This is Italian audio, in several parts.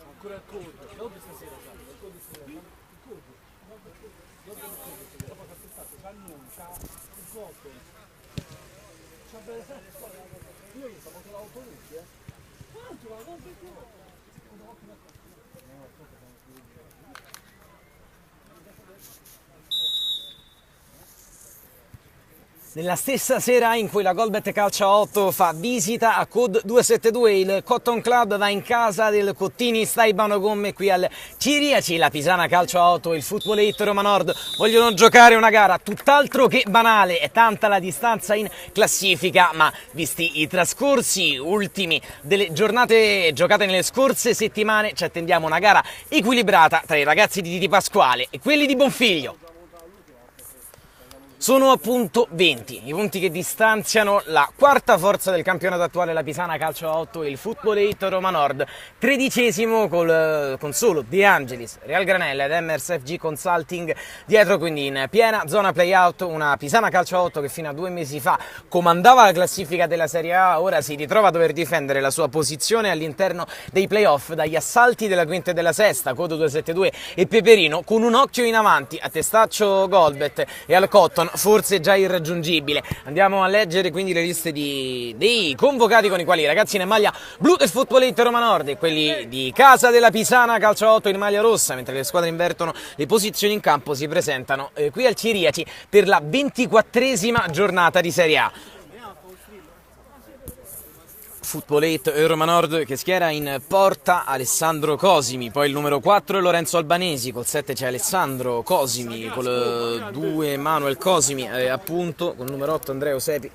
Ancora il code, dopo stasera c'è, il code stasera, il code. Dopo c'è aspettato, c'ha il nome, c'ha il code. C'ha bene io gli stavo con l'autobus, Quanto la compri tu? Nella stessa sera in cui la Golbet Calcio 8 fa visita a Code 272, il Cotton Club va in casa del Cottini Staibano Gomme qui al Ciriaci. La Pisana Calcio 8 e il Football 8 Roma Nord vogliono giocare una gara tutt'altro che banale. È tanta la distanza in classifica, ma visti i trascorsi ultimi delle giornate giocate nelle scorse settimane, ci attendiamo una gara equilibrata tra i ragazzi di Di Pasquale e quelli di Bonfiglio. Sono appunto 20 i punti che distanziano la quarta forza del campionato attuale, la Pisana Calcio 8 e il Football 8 Roma Nord, 13° con solo De Angelis, Real Granella ed Emmers FG Consulting dietro, quindi in piena zona play-out. Una Pisana Calcio 8 che fino a 2 mesi fa comandava la classifica della Serie A, ora si ritrova a dover difendere la sua posizione all'interno dei play-off dagli assalti della quinta e della sesta, Code 272 e Peperino, con un occhio in avanti a Testaccio Golbet e al Cotton, forse già irraggiungibile. Andiamo a leggere quindi le liste dei convocati con i quali i ragazzi in maglia blu del Football 8 Roma Nord e quelli di casa della Pisana Calcio 8 in maglia rossa, mentre le squadre invertono le posizioni in campo, si presentano qui al Ciriaci per la 24ª giornata di Serie A. Football 8 e Roma Nord che schiera in porta Alessandro Cosimi, poi il numero 4 è Lorenzo Albanesi, col 7 c'è Alessandro Cosimi, col 2 Manuel Cosimi, appunto col numero 8 Andrea Osepi.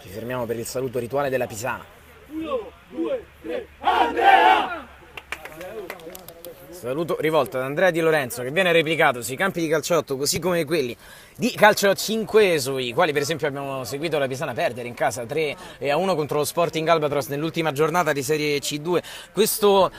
Ci fermiamo per il saluto rituale della Pisana. 1, 2, 3, Andrea! Saluto rivolto ad Andrea Di Lorenzo, che viene replicato sui campi di calciotto così come quelli di calcio 5, sui quali per esempio abbiamo seguito la Pisana perdere in casa 3-1 contro lo Sporting Albatros nell'ultima giornata di Serie C2 questo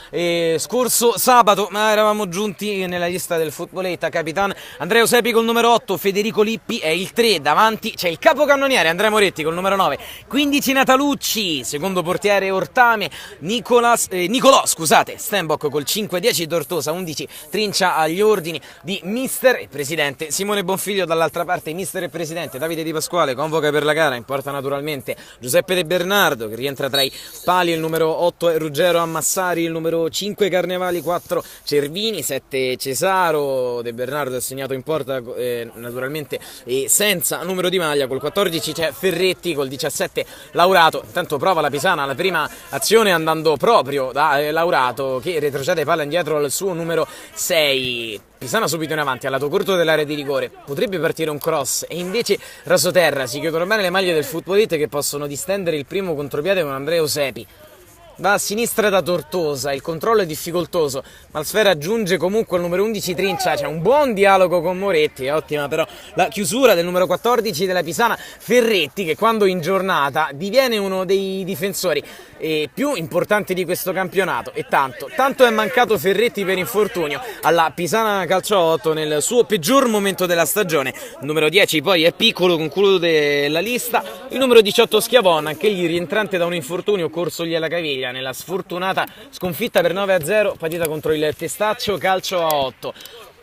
scorso sabato, ma eravamo giunti nella lista del Football 8. Capitan Andrea Osepi col numero 8, Federico Lippi è il 3, davanti c'è il capocannoniere Andrea Moretti col numero 9, 15 Natalucci, secondo portiere Ortame, Nicolò Stenbock col 5-10, Tortosa 11, Trincia agli ordini di mister e presidente Simone Bonfiglio. Dall'altra parte mister e presidente Davide Di Pasquale convoca per la gara, in porta naturalmente Giuseppe De Bernardo che rientra tra i pali, il numero 8 è Ruggero Ammassari, il numero 5 Carnevali, 4 Cervini, 7 Cesaro. De Bernardo è segnato in porta naturalmente e senza numero di maglia, col 14 c'è Ferretti, col 17 Laurato. Intanto prova la Pisana la prima azione andando proprio da Laurato che retrocede palla indietro al suo numero 6. Pisana subito in avanti, al lato corto dell'area di rigore, potrebbe partire un cross e invece rasoterra. Si chiudono bene le maglie del Football 8 che possono distendere il primo contropiede con Andrea Osepi. Va a sinistra da Tortosa, il controllo è difficoltoso, ma la sfera giunge comunque al numero 11 Trincia, c'è un buon dialogo con Moretti, è ottima però la chiusura del numero 14 della Pisana Ferretti, che quando in giornata diviene uno dei difensori più importanti di questo campionato, e tanto è mancato Ferretti per infortunio alla Pisana Calcio 8 nel suo peggior momento della stagione. Il numero 10 poi è Piccolo, conclude la lista, il numero 18 Schiavon, anch'egli rientrante da un infortunio corsogli alla caviglia nella sfortunata sconfitta per 9-0 partita contro il Testaccio Calcio 8.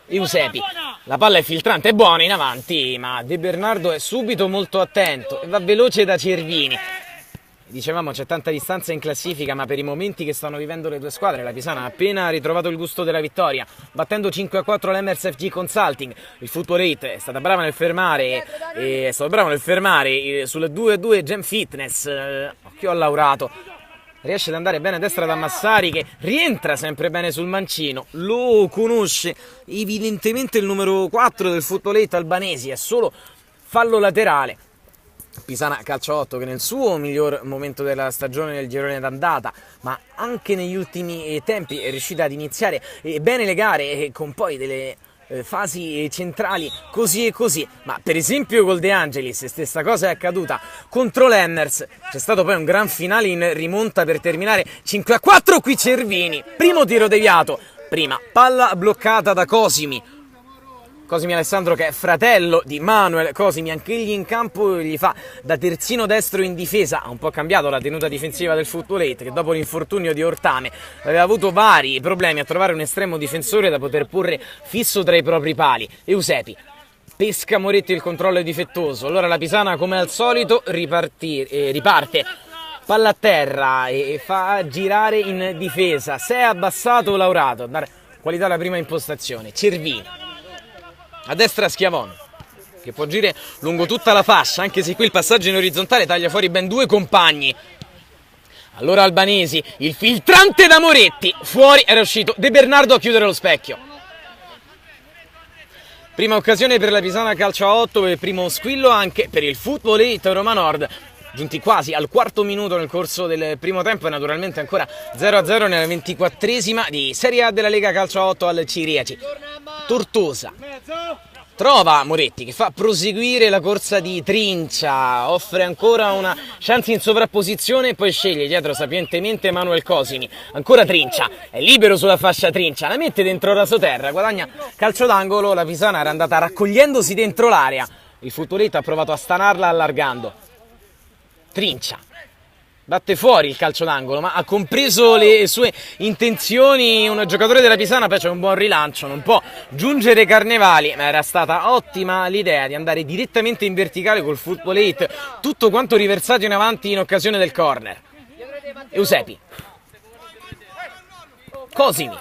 Eusepi, la palla è filtrante, è buona in avanti, ma De Bernardo è subito molto attento e va veloce da Cervini. Dicevamo c'è tanta distanza in classifica, ma per i momenti che stanno vivendo le due squadre la Pisana ha appena ritrovato il gusto della vittoria, battendo 5-4 l'Emmers FG Consulting. Il Football 8 è stato bravo nel fermare sul 2-2 Gem Fitness, occhio a Laurato, riesce ad andare bene a destra da Massari che rientra sempre bene sul mancino, lo conosce evidentemente il numero 4 del Football 8 Albanesi, è solo fallo laterale. Pisana Calcio 8 che nel suo miglior momento della stagione nel girone d'andata, ma anche negli ultimi tempi è riuscita ad iniziare bene le gare con poi delle fasi centrali così e così, ma per esempio col De Angelis stessa cosa è accaduta contro l'Emmers, c'è stato poi un gran finale in rimonta per terminare 5-4. Qui Cervini, primo tiro deviato, prima palla bloccata da Cosimi, Cosimi Alessandro, che è fratello di Manuel Cosimi, anche egli in campo, gli fa da terzino destro in difesa. Ha un po' cambiato la tenuta difensiva del Football, che dopo l'infortunio di Ortame aveva avuto vari problemi a trovare un estremo difensore da poter porre fisso tra i propri pali. Eusepi pesca Moretti, il controllo è difettoso, allora la Pisana come al solito riparte, palla a terra e fa girare in difesa. Si è abbassato Laurato a dare qualità alla prima impostazione. Cervini a destra Schiavon, che può girare lungo tutta la fascia, anche se qui il passaggio in orizzontale taglia fuori ben due compagni. Allora Albanesi, il filtrante da Moretti, fuori, era uscito De Bernardo a chiudere lo specchio. Prima occasione per la Pisana calcio a 8 e primo squillo anche per il Football Roma Nord. Giunti quasi al quarto minuto nel corso del primo tempo e naturalmente ancora 0-0 nella 24esima di Serie A della Lega Calcio a 8 al Ciriaci. Tortosa trova Moretti che fa proseguire la corsa di Trincia, offre ancora una chance in sovrapposizione e poi sceglie dietro sapientemente Manuel Cosimi. Ancora Trincia, è libero sulla fascia Trincia, la mette dentro rasoterra, guadagna calcio d'angolo. La Pisana era andata raccogliendosi dentro l'area, il Futtoletto ha provato a stanarla allargando. Trincia batte fuori il calcio d'angolo, ma ha compreso le sue intenzioni un giocatore della Pisana. Poi c'è un buon rilancio, non può giungere Carnevali, ma era stata ottima l'idea di andare direttamente in verticale col Football 8, tutto quanto riversato in avanti in occasione del corner. Eusepi, Cosimi,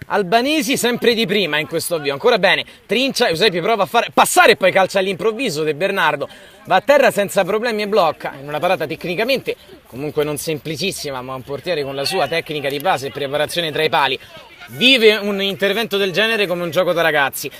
Albanesi sempre di prima in questo avvio, ancora bene, Trincia, Eusepi prova a fare passare e poi calcia all'improvviso, De Bernardo va a terra senza problemi e blocca, in una parata tecnicamente comunque non semplicissima, ma un portiere con la sua tecnica di base e preparazione tra i pali vive un intervento del genere come un gioco da ragazzi.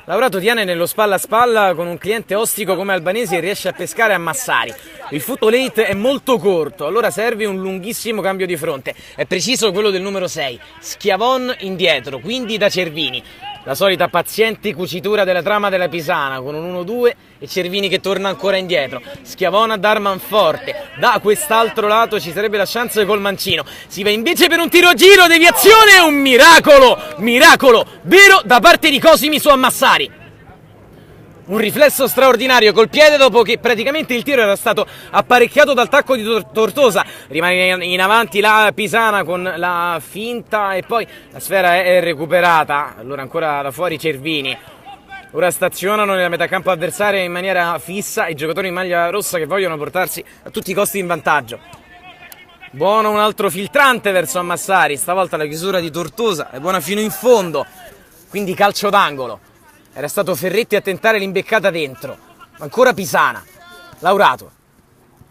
Laurato tiene nello spalla a spalla con un cliente ostico come Albanesi e riesce a pescare a Massari. Il Football 8 è molto corto, allora serve un lunghissimo cambio di fronte. È preciso quello del numero 6, Schiavon indietro, quindi da Cervini. La solita paziente cucitura della trama della Pisana con un 1-2 e Cervini che torna ancora indietro. Schiavon a Darman forte. Da quest'altro lato ci sarebbe la chance col mancino. Si va invece per un tiro a giro, deviazione, un miracolo vero da parte di Cosimi su Ammassari. Un riflesso straordinario col piede dopo che praticamente il tiro era stato apparecchiato dal tacco di Tortosa. Rimane in avanti la Pisana con la finta e poi la sfera è recuperata. Allora ancora da fuori Cervini. Ora stazionano nella metacampo avversaria in maniera fissa i giocatori in maglia rossa che vogliono portarsi a tutti i costi in vantaggio. Buono un altro filtrante verso Ammassari, stavolta la chiusura di Tortosa è buona fino in fondo, quindi calcio d'angolo. Era stato Ferretti a tentare l'imbeccata dentro. Ancora Pisana. Laurato.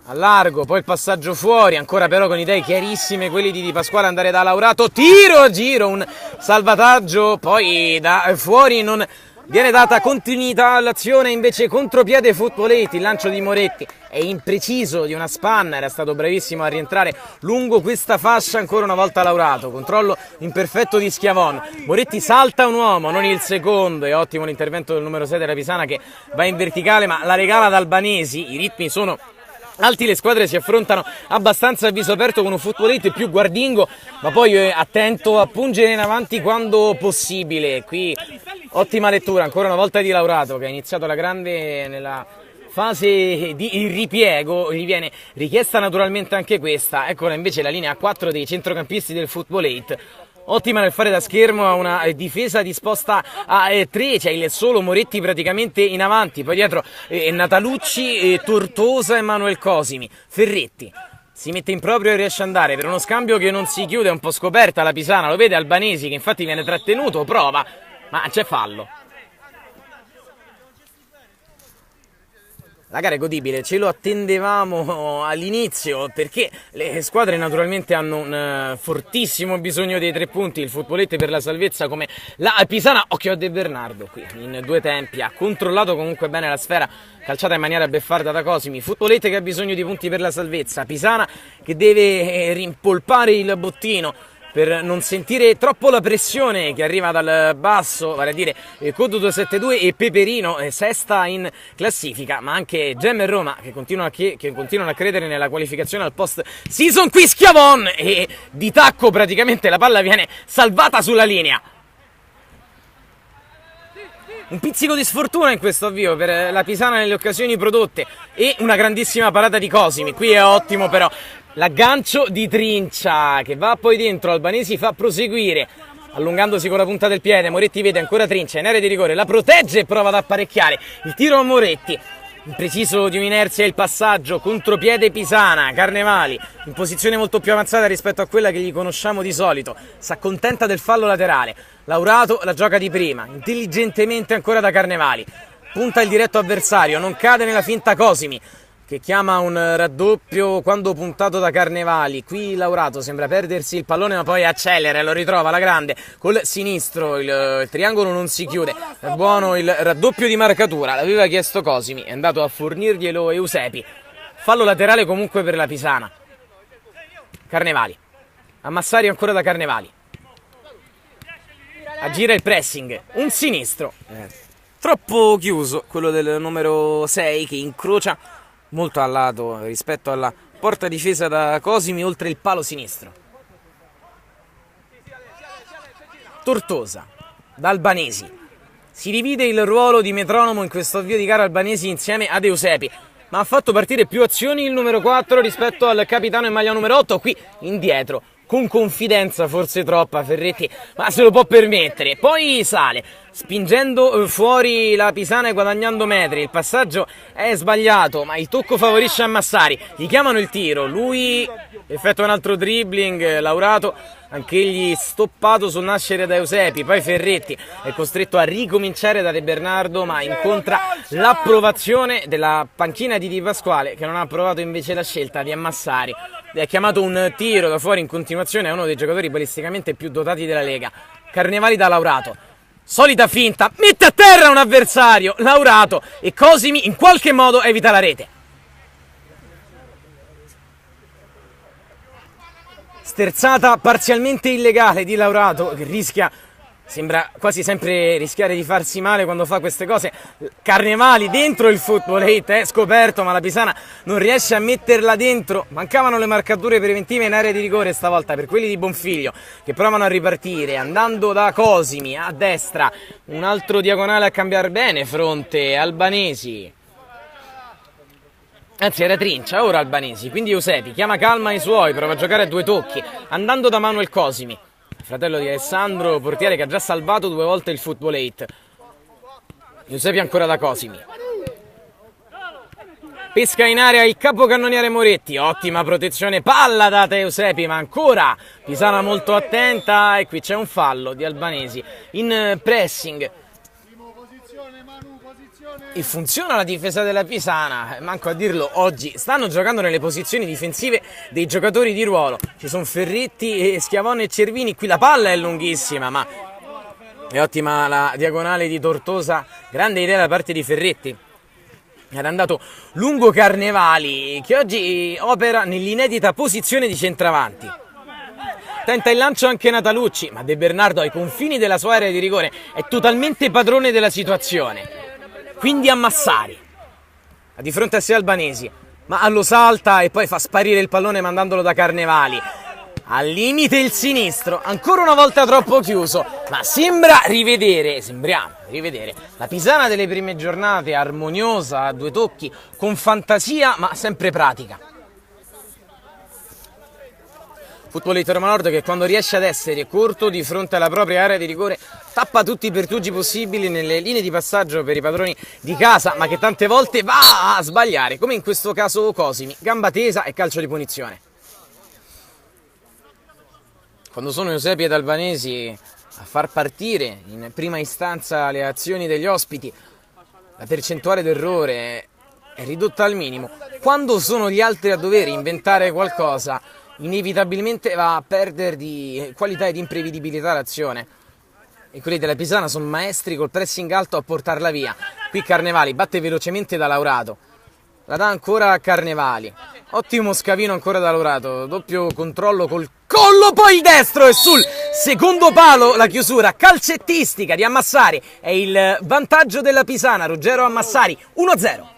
A largo, poi il passaggio fuori. Ancora però con idee chiarissime quelli di Di Pasquale andare da Laurato. Tiro a giro, un salvataggio. Poi da fuori non viene data continuità all'azione. Invece contropiede Football 8. Il lancio di Moretti è impreciso di una spanna. Era stato bravissimo a rientrare lungo questa fascia. Ancora una volta Laurato. Controllo imperfetto di Schiavon. Moretti salta un uomo, non il secondo. È ottimo l'intervento del numero 6 della Pisana che va in verticale ma la regala ad Albanesi. I ritmi sono alti, le squadre si affrontano abbastanza a viso aperto con un Football 8 più guardingo ma poi attento a pungere in avanti quando possibile. Qui ottima lettura ancora una volta di Laurato che ha iniziato la grande nella fase di ripiego, gli viene richiesta naturalmente anche questa. Eccola invece la linea a 4 dei centrocampisti del Football 8. Ottima nel fare da schermo a una difesa disposta a 3, c'è il solo Moretti praticamente in avanti, poi dietro Natalucci, Tortosa e Manuel Cosimi. Ferretti si mette in proprio e riesce ad andare per uno scambio che non si chiude, è un po' scoperta la Pisana, lo vede Albanesi che infatti viene trattenuto, prova, ma c'è fallo. La gara è godibile, ce lo attendevamo all'inizio perché le squadre naturalmente hanno un fortissimo bisogno dei 3 punti, il Football per la salvezza come la Pisana. Occhio a De Bernardo qui in 2 tempi, ha controllato comunque bene la sfera calciata in maniera beffarda da Cosimi. Football che ha bisogno di punti per la salvezza, Pisana che deve rimpolpare il bottino per non sentire troppo la pressione che arriva dal basso, vale a dire Codo 272 e Peperino, sesta in classifica, ma anche Gem e Roma che continuano a credere nella qualificazione al post season. Qui Schiavon e di tacco praticamente la palla viene salvata sulla linea. Un pizzico di sfortuna in questo avvio per la Pisana nelle occasioni prodotte e una grandissima parata di Cosimi. Qui è ottimo però l'aggancio di Trincia che va poi dentro, Albanesi fa proseguire allungandosi con la punta del piede. Moretti vede ancora Trincia in area di rigore, la protegge e prova ad apparecchiare il tiro a Moretti. Impreciso di un'inerzia il passaggio, contropiede Pisana, Carnevali in posizione molto più avanzata rispetto a quella che gli conosciamo di solito, s'accontenta del fallo laterale. Laurato la gioca di prima, intelligentemente ancora da Carnevali, punta il diretto avversario, non cade nella finta Cosimi che chiama un raddoppio quando puntato da Carnevali. Qui Laurato sembra perdersi il pallone ma poi accelera e lo ritrova alla grande col sinistro, il triangolo non si chiude, è buono il raddoppio di marcatura, l'aveva chiesto Cosimi, è andato a fornirglielo Eusepi. Fallo laterale comunque per la Pisana. Carnevali, Massari ancora da Carnevali, aggira il pressing, un sinistro troppo chiuso, quello del numero 6 che incrocia molto al lato rispetto alla porta difesa da Cosimi oltre il palo sinistro. Tortosa da Albanesi, si divide il ruolo di metronomo in questo avvio di gara Albanesi insieme ad Eusepi, ma ha fatto partire più azioni il numero 4 rispetto al capitano in maglia numero 8, qui indietro con confidenza, forse troppa Ferretti, ma se lo può permettere. Poi sale, spingendo fuori la Pisana e guadagnando metri. Il passaggio è sbagliato, ma il tocco favorisce a Massari. Gli chiamano il tiro, lui effettua un altro dribbling, Laurato, anch'egli stoppato sul nascere da Eusepi. Poi Ferretti è costretto a ricominciare da De Bernardo, ma incontra l'approvazione della panchina di Di Pasquale, che non ha approvato invece la scelta di Massari. È chiamato un tiro da fuori in continuazione, è uno dei giocatori balisticamente più dotati della Lega. Carnevali da Laurato, solita finta, mette a terra un avversario, Laurato, e Cosimi in qualche modo evita la rete. Sterzata parzialmente illegale di Laurato che rischia, sembra quasi sempre rischiare di farsi male quando fa queste cose. Carnevali dentro il Football 8 è scoperto, ma la Pisana non riesce a metterla dentro. Mancavano le marcature preventive in area di rigore stavolta per quelli di Bonfiglio, che provano a ripartire andando da Cosimi a destra, un altro diagonale a cambiare bene fronte Albanesi. Anzi era Trincia, ora Albanesi, quindi Eusepi chiama calma ai suoi, prova a giocare a due tocchi andando da Manuel Cosimi, fratello di Alessandro, portiere che ha già salvato 2 volte il Football 8. Eusepi ancora da Cosimi, pesca in area il capocannoniere Moretti, ottima protezione, palla data a Eusepi, ma ancora Pisana molto attenta e qui c'è un fallo di Albanesi in pressing. E funziona la difesa della Pisana, manco a dirlo, oggi stanno giocando nelle posizioni difensive dei giocatori di ruolo. Ci sono Ferretti, Schiavone e Cervini, qui la palla è lunghissima, ma è ottima la diagonale di Tortosa, grande idea da parte di Ferretti. Era andato lungo Carnevali, che oggi opera nell'inedita posizione di centravanti. Tenta il lancio anche Natalucci, ma De Bernardo ai confini della sua area di rigore è totalmente padrone della situazione. Quindi a Massari, di fronte a sé Albanesi, ma lo salta e poi fa sparire il pallone mandandolo da Carnevali. Al limite il sinistro, ancora una volta troppo chiuso, ma sembriamo rivedere la Pisana delle prime giornate, armoniosa, a 2 tocchi, con fantasia ma sempre pratica. Futbolista Roma Nord che quando riesce ad essere corto di fronte alla propria area di rigore tappa tutti i pertugi possibili nelle linee di passaggio per i padroni di casa, ma che tante volte va a sbagliare, come in questo caso Cosimi, gamba tesa e calcio di punizione. Quando sono Eusepi ed Albanesi a far partire in prima istanza le azioni degli ospiti, la percentuale d'errore è ridotta al minimo. Quando sono gli altri a dover inventare qualcosa, inevitabilmente va a perdere di qualità e di imprevedibilità l'azione. E quelli della Pisana sono maestri col pressing alto a portarla via. Qui Carnevali batte velocemente da Laurato, la dà ancora a Carnevali, ottimo scavino ancora da Laurato, doppio controllo col collo, poi il destro e sul secondo palo la chiusura calcettistica di Ammassari. È il vantaggio della Pisana, Ruggero Ammassari 1-0.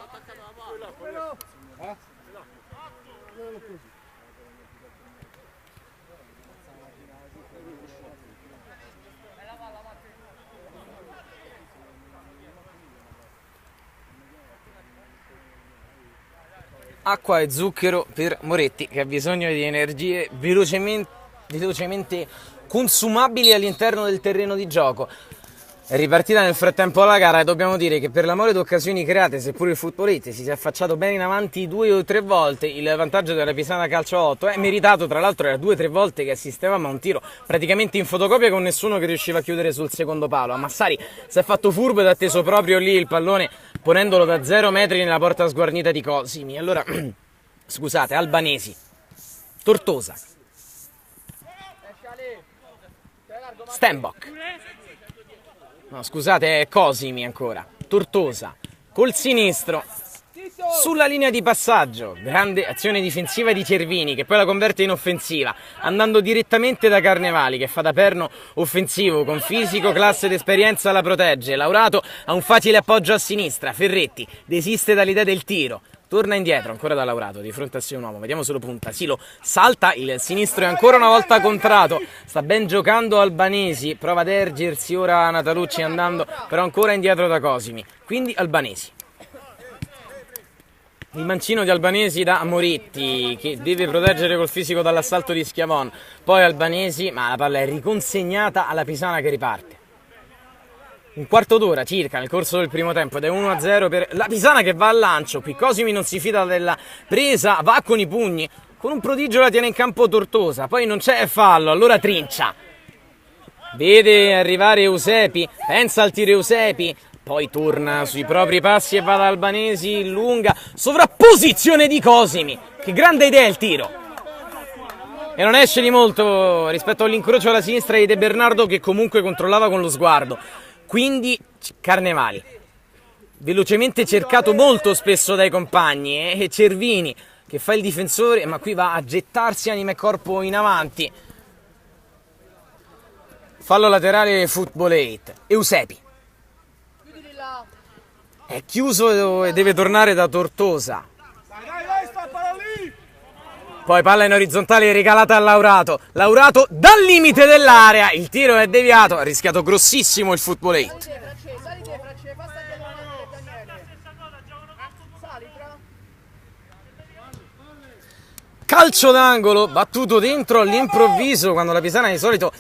Acqua e zucchero per Moretti, che ha bisogno di energie velocemente consumabili all'interno del terreno di gioco. È ripartita nel frattempo la gara e dobbiamo dire che per l'amore di occasioni create, seppure il Footballite si sia affacciato bene in avanti 2 o 3 volte, il vantaggio della Pisana Calcio 8 è meritato. Tra l'altro era 2 o 3 volte che assistevamo a un tiro praticamente in fotocopia con nessuno che riusciva a chiudere sul secondo palo. Massari si è fatto furbo ed ha atteso proprio lì il pallone, ponendolo da 0 metri nella porta sguarnita di Cosimi. Allora, scusate, Albanesi, Tortosa, Stenbock. No, scusate, è Cosimi ancora. Tortosa, col sinistro, sulla linea di passaggio. Grande azione difensiva di Cervini, che poi la converte in offensiva, andando direttamente da Carnevali, che fa da perno offensivo, con fisico, classe ed esperienza la protegge. Laurato ha un facile appoggio a sinistra. Ferretti desiste dall'idea del tiro. Torna indietro, ancora da Laurato, di fronte a sé un uomo, vediamo solo punta, Silo salta, il sinistro è ancora una volta contrato, sta ben giocando Albanesi, prova ad ergersi ora Natalucci andando, però ancora indietro da Cosimi, quindi Albanesi. Il mancino di Albanesi da Moretti, che deve proteggere col fisico dall'assalto di Schiavon, poi Albanesi, ma la palla è riconsegnata alla Pisana che riparte. Un quarto d'ora circa nel corso del primo tempo ed è 1-0 per la Pisana che va al lancio. Qui Cosimi non si fida della presa, va con i pugni, con un prodigio la tiene in campo Tortosa, poi non c'è fallo, allora trincia. Vede arrivare Eusepi, pensa al tiro Eusepi, poi torna sui propri passi e va da Albanesi, lunga sovrapposizione di Cosimi. Che grande idea il tiro! E non esce di molto rispetto all'incrocio alla sinistra di De Bernardo, che comunque controllava con lo sguardo. Quindi Carnevali, velocemente cercato molto spesso dai compagni, e Cervini che fa il difensore, ma qui va a gettarsi anima e corpo in avanti. Fallo laterale Footballite. Eusepi è chiuso e deve tornare da Tortosa. Poi palla in orizzontale regalata a Laurato. Laurato dal limite dell'area. Il tiro è deviato. Ha rischiato grossissimo il Footballite. Calcio d'angolo battuto dentro all'improvviso, quando la Pisana di solito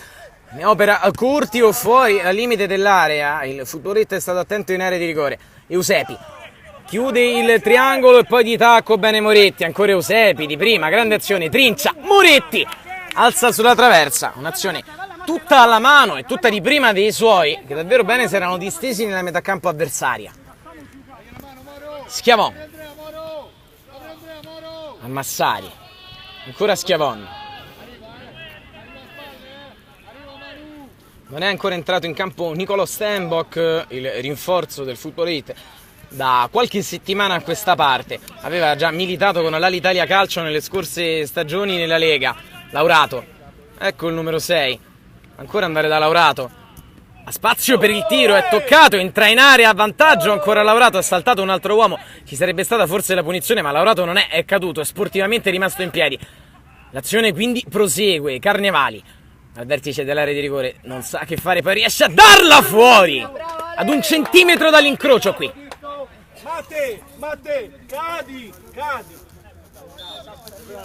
ne opera a corti o fuori al limite dell'area. Il Footballite è stato attento in area di rigore. Eusepi chiude il triangolo e poi di tacco bene Moretti, ancora Eusepi di prima, grande azione, trincia, Moretti alza sulla traversa, un'azione tutta alla mano e tutta di prima dei suoi, che davvero bene si erano distesi nella metà campo avversaria. Schiavon a Massari, ancora Schiavon, non è ancora entrato in campo Nicolò Stenbock, il rinforzo del Footballite da qualche settimana a questa parte, aveva già militato con l'Alitalia Calcio nelle scorse stagioni nella Lega. Laurato, ecco il numero 6, ancora andare da Laurato, ha spazio per il tiro, è toccato, entra in area a vantaggio, ancora Laurato, ha saltato un altro uomo, ci sarebbe stata forse la punizione, ma Laurato non è caduto, è sportivamente rimasto in piedi. L'azione quindi prosegue. Carnevali al vertice dell'area di rigore non sa che fare, poi riesce a darla fuori ad 1 centimetro dall'incrocio qui. Matte, cadi.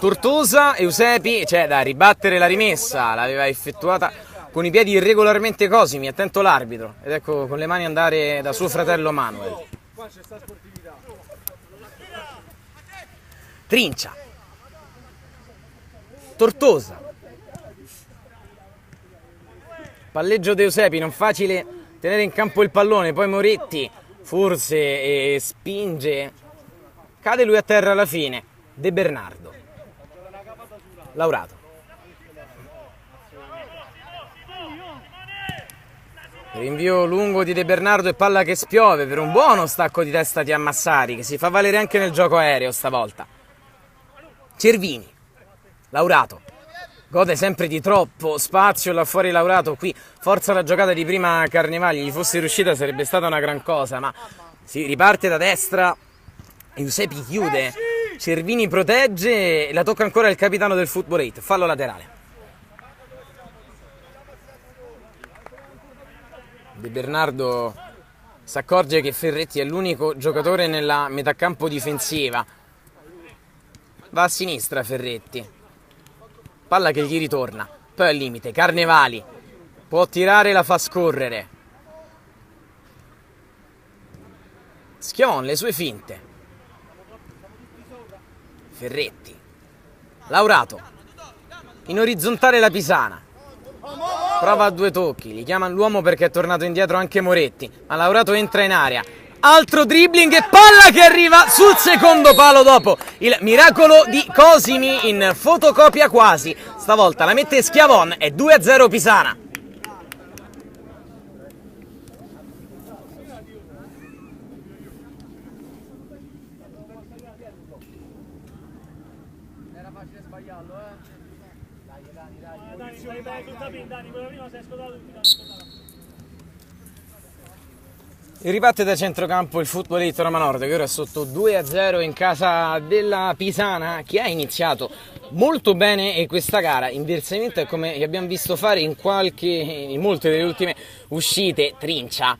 Tortosa, Eusepi, c'è da ribattere la rimessa, l'aveva effettuata con i piedi irregolarmente Cosimi, attento l'arbitro, ed ecco con le mani andare da suo fratello Manuel. Trincia, Tortosa, palleggio di Eusepi, non facile tenere in campo il pallone, poi Moretti forse spinge, cade lui a terra alla fine. De Bernardo, Laurato, rinvio lungo di De Bernardo e palla che spiove per un buono stacco di testa di Massari, che si fa valere anche nel gioco aereo stavolta. Cervini, Laurato, gode sempre di troppo spazio là fuori Laurato, qui forza la giocata di prima Carnevali, gli fosse riuscita sarebbe stata una gran cosa, ma si riparte da destra, Eusepi chiude, Cervini protegge e la tocca ancora il capitano del Footballite, fallo laterale. De Bernardo si accorge che Ferretti è l'unico giocatore nella metà campo difensiva, va a sinistra Ferretti, palla che gli ritorna, poi al limite Carnevali, può tirare, la fa scorrere, Schiavon, le sue finte, Ferretti, Laurato, in orizzontale la Pisana, prova a 2 tocchi, gli chiama l'uomo perché è tornato indietro anche Moretti, ma Laurato entra in area, altro dribbling e palla che arriva sul secondo palo dopo il miracolo di Cosimi in fotocopia quasi, stavolta la mette Schiavon, è 2-0 Pisana. Il ribatte da centrocampo il Footballito Roma Nord, che ora è sotto 2-0 in casa della Pisana, che ha iniziato molto bene e questa gara, inversamente a come abbiamo visto fare in molte delle ultime uscite. Trincia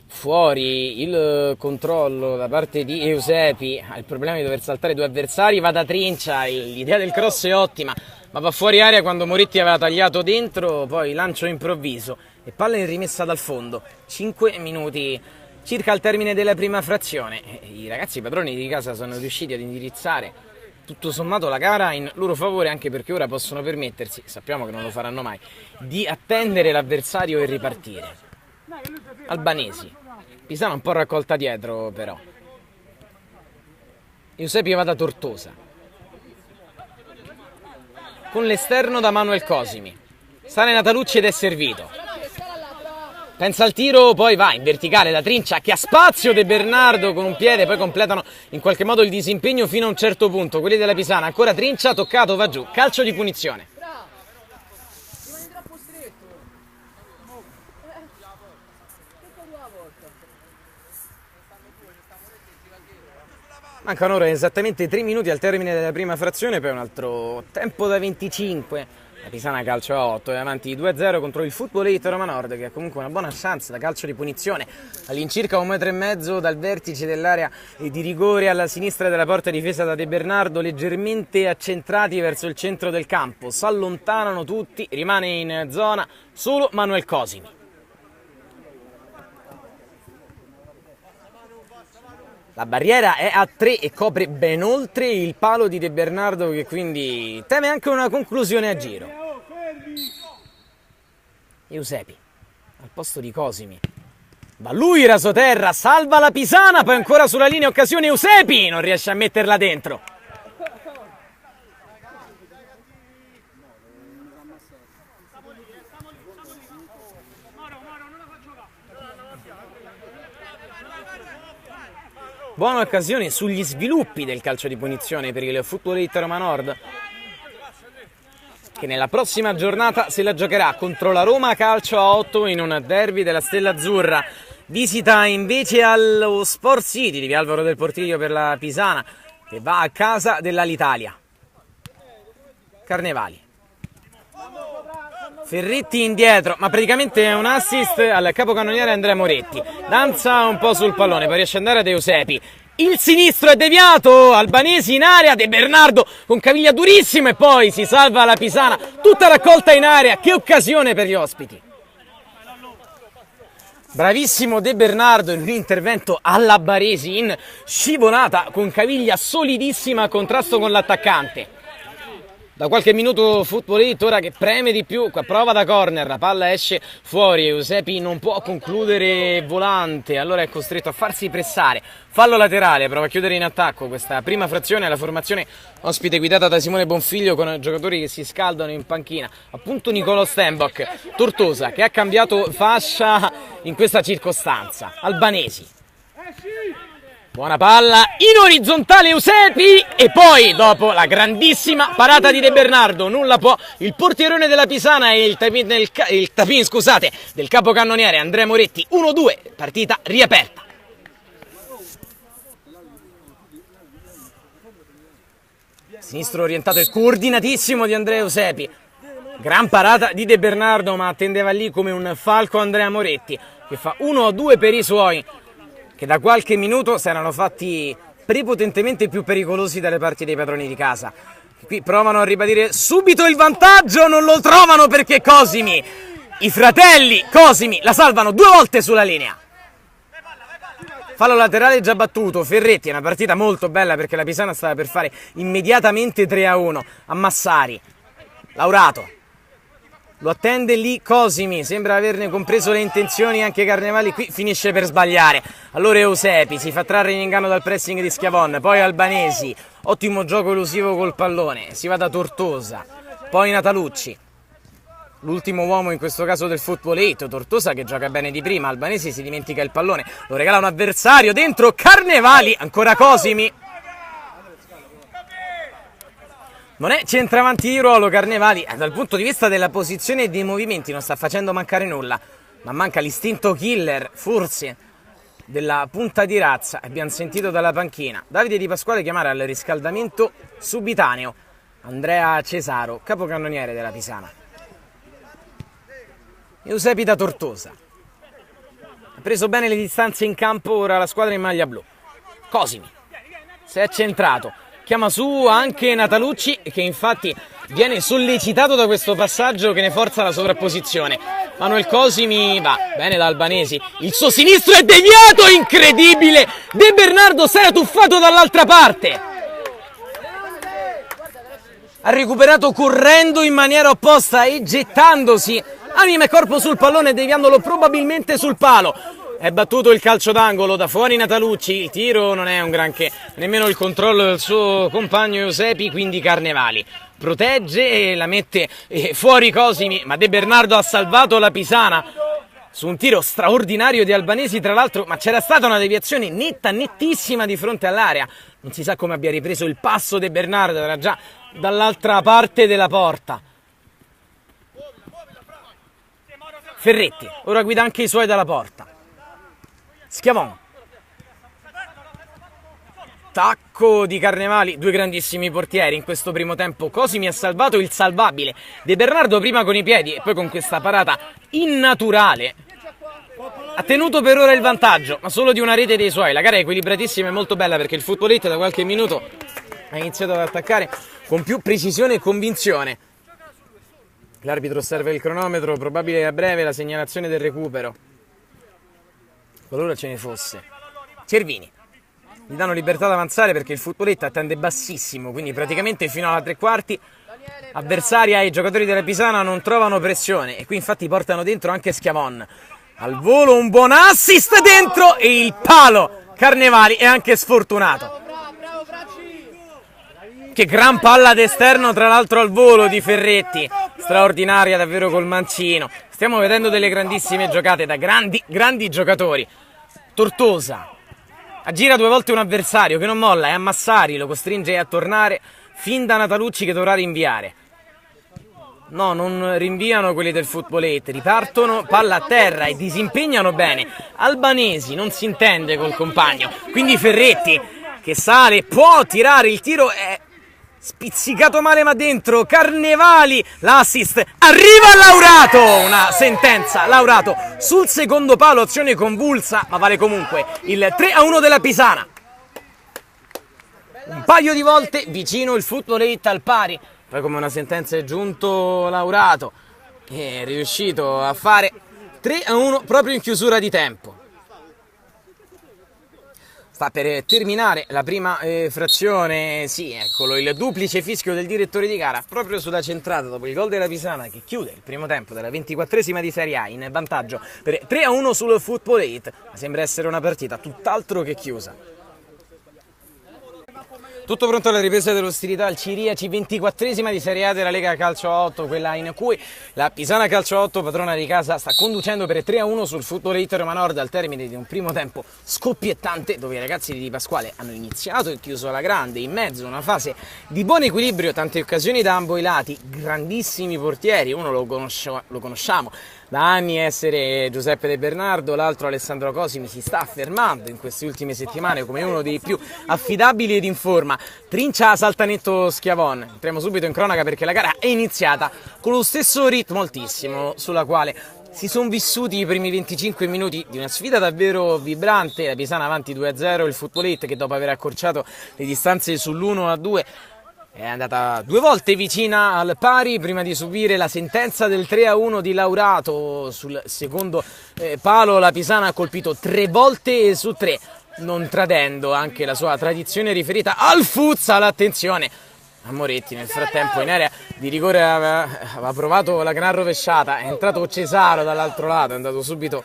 fuori, il controllo da parte di Eusepi, ha il problema di dover saltare 2 avversari, va da Trincia, l'idea del cross è ottima, ma va fuori area quando Moretti aveva tagliato dentro, poi lancio improvviso e palla in rimessa dal fondo. 5 minuti circa al termine della prima frazione, i ragazzi padroni di casa sono riusciti ad indirizzare tutto sommato la gara in loro favore, anche perché ora possono permettersi, sappiamo che non lo faranno mai, di attendere l'avversario e ripartire. Albanesi, Pisana un po' raccolta dietro però, Eusebio va da Tortosa, con l'esterno da Manuel Cosimi, sale Natalucci ed è servito. Pensa al tiro, poi va in verticale da Trincia che ha spazio, De Bernardo con un piede, poi completano in qualche modo il disimpegno fino a un certo punto. Quelli della Pisana, ancora Trincia, toccato, va giù, calcio di punizione. Mancano ora esattamente 3 minuti al termine della prima frazione, poi un altro tempo da 25. La Pisana calcio a 8, è avanti 2-0 contro il Footballito Roma Nord, che ha comunque una buona chance da calcio di punizione all'incirca 1,5 metri dal vertice dell'area di rigore alla sinistra della porta difesa da De Bernardo, leggermente accentrati verso il centro del campo. S'allontanano tutti, rimane in zona solo Manuel Cosimi. La barriera è a 3 e copre ben oltre il palo di De Bernardo, che quindi teme anche una conclusione a giro. Eusepi al posto di Cosimi, va lui rasoterra, salva la Pisana, poi ancora sulla linea occasione Eusepi, non riesce a metterla dentro. Buona occasione sugli sviluppi del calcio di punizione per il Footballito Roma Nord, che nella prossima giornata se la giocherà contro la Roma calcio a 8 in un derby della Stella Azzurra. Visita invece allo Sport City di Via Alvaro del Portiglio per la Pisana, che va a casa dell'Alitalia. Carnevali, Ferretti indietro, ma praticamente è un assist al capocannoniere Andrea Moretti. Danza un po' sul pallone, poi riesce ad andare ad Eusepi. Il sinistro è deviato, Albanesi in area, De Bernardo con caviglia durissima e poi si salva la Pisana. Tutta raccolta in area, che occasione per gli ospiti. Bravissimo De Bernardo in un intervento alla Baresi in scivolata con caviglia solidissima a contrasto con l'attaccante. Da qualche minuto Footballito ora che preme di più, qua prova da corner, la palla esce fuori, Eusepi non può concludere volante, allora è costretto a farsi pressare. Fallo laterale, prova a chiudere in attacco questa prima frazione, la formazione ospite guidata da Simone Bonfiglio con giocatori che si scaldano in panchina. Appunto Nicolò Stenbock, Tortosa che ha cambiato fascia in questa circostanza. Albanesi. Buona palla in orizzontale Eusepi e poi dopo la grandissima parata di De Bernardo nulla può il portierone della Pisana e il tapin del capocannoniere Andrea Moretti. 1-2, partita riaperta. Sinistro orientato e coordinatissimo di Andrea Eusepi. Gran parata di De Bernardo, ma attendeva lì come un falco Andrea Moretti, che fa 1-2 per i suoi, che da qualche minuto si erano fatti prepotentemente più pericolosi dalle parti dei padroni di casa. Qui provano a ribadire subito il vantaggio, non lo trovano perché Cosimi, i fratelli Cosimi, la salvano 2 volte sulla linea. Fallo laterale già battuto, Ferretti, è una partita molto bella perché la Pisana stava per fare immediatamente 3-1 a Massari. Laurato, lo attende lì Cosimi, sembra averne compreso le intenzioni anche Carnevali, qui finisce per sbagliare. Allora Eusepi si fa trarre in inganno dal pressing di Schiavon, poi Albanesi, ottimo gioco elusivo col pallone, si va da Tortosa, poi Natalucci. L'ultimo uomo in questo caso del Football 8, Tortosa che gioca bene di prima, Albanesi si dimentica il pallone, lo regala un avversario, dentro Carnevali, ancora Cosimi. Non è centravanti di ruolo Carnevali, dal punto di vista della posizione e dei movimenti non sta facendo mancare nulla, ma manca l'istinto killer, forse, della punta di razza, abbiamo sentito dalla panchina. Davide Di Pasquale chiamare al riscaldamento subitaneo Andrea Cesaro, capocannoniere della Pisana. Eusepi da Tortosa, ha preso bene le distanze in campo, ora la squadra in maglia blu. Cosimi si è centrato, chiama su anche Natalucci che infatti viene sollecitato da questo passaggio che ne forza la sovrapposizione. Manuel Cosimi va bene da Albanesi, il suo sinistro è deviato, incredibile, De Bernardo si era tuffato dall'altra parte, ha recuperato correndo in maniera opposta e gettandosi anima e corpo sul pallone, deviandolo probabilmente sul palo. È battuto il calcio d'angolo da fuori Natalucci, il tiro non è un granché, nemmeno il controllo del suo compagno Eusepi, quindi Carnevali protegge e la mette fuori Cosimi, ma De Bernardo ha salvato la Pisana su un tiro straordinario di Albanesi tra l'altro, ma c'era stata una deviazione netta, nettissima di fronte all'area, non si sa come abbia ripreso il passo De Bernardo, era già dall'altra parte della porta. Ferretti, ora guida anche i suoi dalla porta. Schiavon. Tacco di Carnevali, 2 grandissimi portieri in questo primo tempo. Cosimi ha salvato il salvabile. De Bernardo prima con i piedi e poi con questa parata innaturale ha tenuto per ora il vantaggio, ma solo di una rete dei suoi. La gara è equilibratissima e molto bella perché il Football 8 da qualche minuto ha iniziato ad attaccare con più precisione e convinzione. L'arbitro osserva il cronometro, probabile a breve la segnalazione del recupero, qualora ce ne fosse. Cervini, gli danno libertà di avanzare perché il Footballetto attende bassissimo, quindi praticamente fino alla 3/4 avversaria e i giocatori della Pisana non trovano pressione e qui infatti portano dentro anche Schiavon. Al volo un buon assist dentro e il palo. Carnevali è anche sfortunato. Che gran palla d'esterno tra l'altro al volo di Ferretti, straordinaria davvero col mancino. Stiamo vedendo delle grandissime giocate da grandi giocatori. Tortosa aggira 2 volte un avversario che non molla, è a Massari, lo costringe a tornare fin da Natalucci che dovrà rinviare. No, non rinviano quelli del Football 8, ripartono, palla a terra e disimpegnano bene. Albanesi non si intende col compagno, quindi Ferretti che sale, può tirare, il tiro è spizzicato male ma dentro. Carnevali, l'assist, arriva Laurato, una sentenza, Laurato sul secondo palo, azione convulsa ma vale comunque il 3-1 della Pisana. Un paio di volte vicino il Football 8 al pari, poi come una sentenza è giunto Laurato e è riuscito a fare 3-1 proprio in chiusura di tempo. Sta per terminare la prima frazione, sì, eccolo, il duplice fischio del direttore di gara proprio sulla centrata dopo il gol della Pisana che chiude il primo tempo della 24esima di Serie A in vantaggio per 3-1 sul Football 8, ma sembra essere una partita tutt'altro che chiusa. Tutto pronto alla ripresa dell'ostilità al Ciriaci, 24esima di Serie A della Lega Calcio 8, quella in cui la Pisana Calcio 8, padrona di casa, sta conducendo per 3-1 sul Football 8 Roma Nord al termine di un primo tempo scoppiettante dove i ragazzi di Di Pasquale hanno iniziato e chiuso alla grande, in mezzo a una fase di buon equilibrio, tante occasioni da ambo i lati, grandissimi portieri, uno lo conosciamo da anni essere Giuseppe De Bernardo, l'altro Alessandro Cosimi si sta affermando in queste ultime settimane come uno dei più affidabili ed in forma. Trincia Saltanetto Schiavon, entriamo subito in cronaca perché la gara è iniziata con lo stesso ritmo altissimo sulla quale Si sono vissuti i primi 25 minuti di una sfida davvero vibrante, la Pisana avanti 2-0, il Footballate che dopo aver accorciato le distanze sull'1-2 è andata 2 volte vicina al pari prima di subire la sentenza del 3-1 di Laurato sul secondo palo. La Pisana ha colpito 3 volte su 3, non tradendo anche la sua tradizione riferita al futsal. Attenzione a Moretti, nel frattempo in area di rigore aveva provato la gran rovesciata, è entrato Cesaro dall'altro lato, è andato subito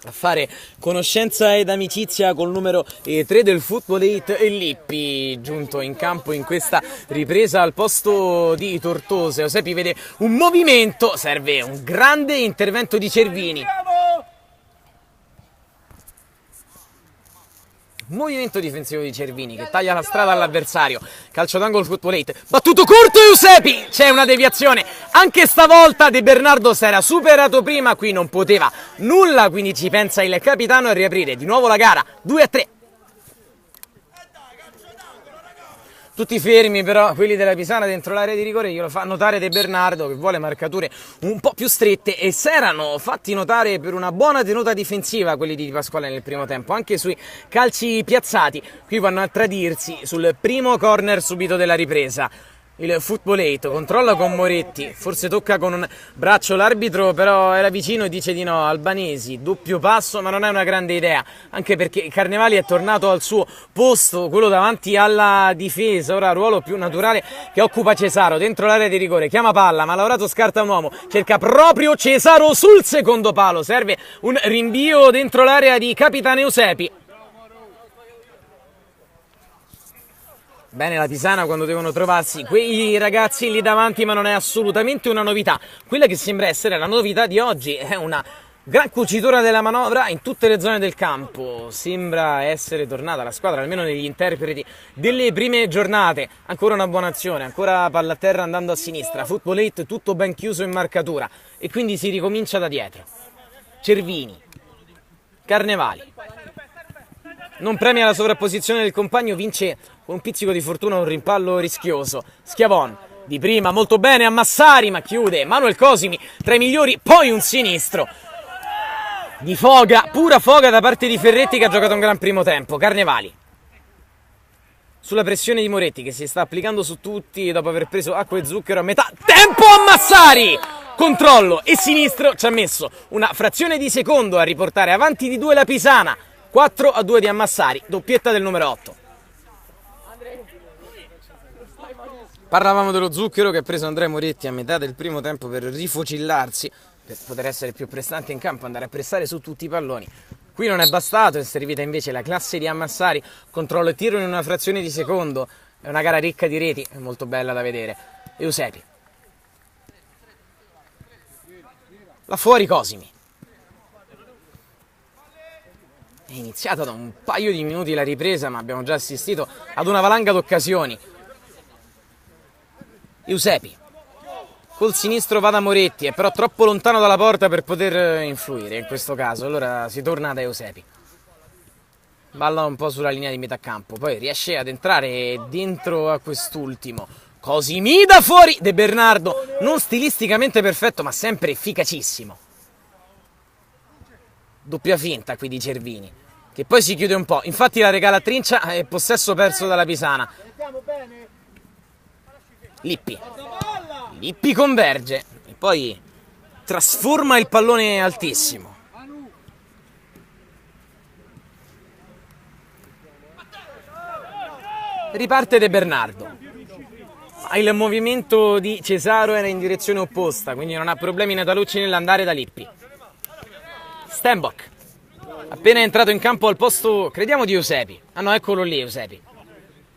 a fare conoscenza ed amicizia col numero 3 del Footballate e Lippi, giunto in campo in questa ripresa al posto di Tortosa. Eusepi vede un movimento, serve un grande intervento di Cervini. Movimento difensivo di Cervini che taglia la strada all'avversario. Calcio d'angolo Footballate, battuto corto Eusepi, c'è una deviazione. Anche stavolta De Bernardo si era superato prima, qui non poteva nulla, quindi ci pensa il capitano a riaprire di nuovo la gara. 2-3. Tutti fermi però quelli della Pisana dentro l'area di rigore, glielo fa notare De Bernardo che vuole marcature un po' più strette, e si erano fatti notare per una buona tenuta difensiva quelli di Di Pasquale nel primo tempo, anche sui calci piazzati. Qui vanno a tradirsi sul primo corner subito della ripresa. Il Footballate controlla con Moretti, forse tocca con un braccio l'arbitro, però era vicino e dice di no. Albanesi, doppio passo, ma non è una grande idea, anche perché Carnevali è tornato al suo posto, quello davanti alla difesa. Ora ruolo più naturale che occupa Cesaro dentro l'area di rigore, chiama palla ma Laurato scarta un uomo, cerca proprio Cesaro sul secondo palo, serve un rinvio dentro l'area di Capitano Eusepi. Bene la Pisana quando devono trovarsi quei ragazzi lì davanti, ma non è assolutamente una novità. Quella che sembra essere la novità di oggi è una gran cucitura della manovra in tutte le zone del campo. Sembra essere tornata la squadra, almeno negli interpreti delle prime giornate. Ancora una buona azione, ancora palla a terra andando a sinistra. Footballate tutto ben chiuso in marcatura e quindi si ricomincia da dietro. Cervini, Carnevali. Non premia la sovrapposizione del compagno, vince con un pizzico di fortuna un rimpallo rischioso. Schiavon di prima molto bene a Massari, ma chiude Manuel Cosimi tra i migliori, poi un sinistro di foga, pura foga da parte di Ferretti che ha giocato un gran primo tempo. Carnevali sulla pressione di Moretti che si sta applicando su tutti dopo aver preso acqua e zucchero a metà tempo. A Massari, controllo e sinistro, ci ha messo una frazione di secondo a riportare avanti di 2 la Pisana. 4-2 di Ammassari, doppietta del numero 8. Parlavamo dello zucchero che ha preso Andrea Moretti a metà del primo tempo per rifocillarsi, per poter essere più prestante in campo, andare a pressare su tutti i palloni. Qui non è bastato, è servita invece la classe di Ammassari, controllo e tiro in una frazione di secondo. È una gara ricca di reti, è molto bella da vedere. Eusepi. Là fuori Cosimi. È iniziata da un paio di minuti la ripresa, ma abbiamo già assistito ad una valanga d'occasioni. Eusepi col sinistro va da Moretti, è però troppo lontano dalla porta per poter influire in questo caso, allora si torna da Eusepi. Balla un po' sulla linea di metà campo, poi riesce ad entrare dentro a quest'ultimo. Cosimi da fuori, De Bernardo, non stilisticamente perfetto ma sempre efficacissimo. Doppia finta qui di Cervini, che poi si chiude un po', infatti la regala a Trincia e possesso perso dalla Pisana. Lippi converge e poi trasforma il pallone altissimo. Riparte De Bernardo, ma il movimento di Cesaro era in direzione opposta, quindi non ha problemi Natalucci nell'andare da Lippi. Stenbock, appena entrato in campo al posto, crediamo, di Eusepi. Ah no, eccolo lì Eusepi.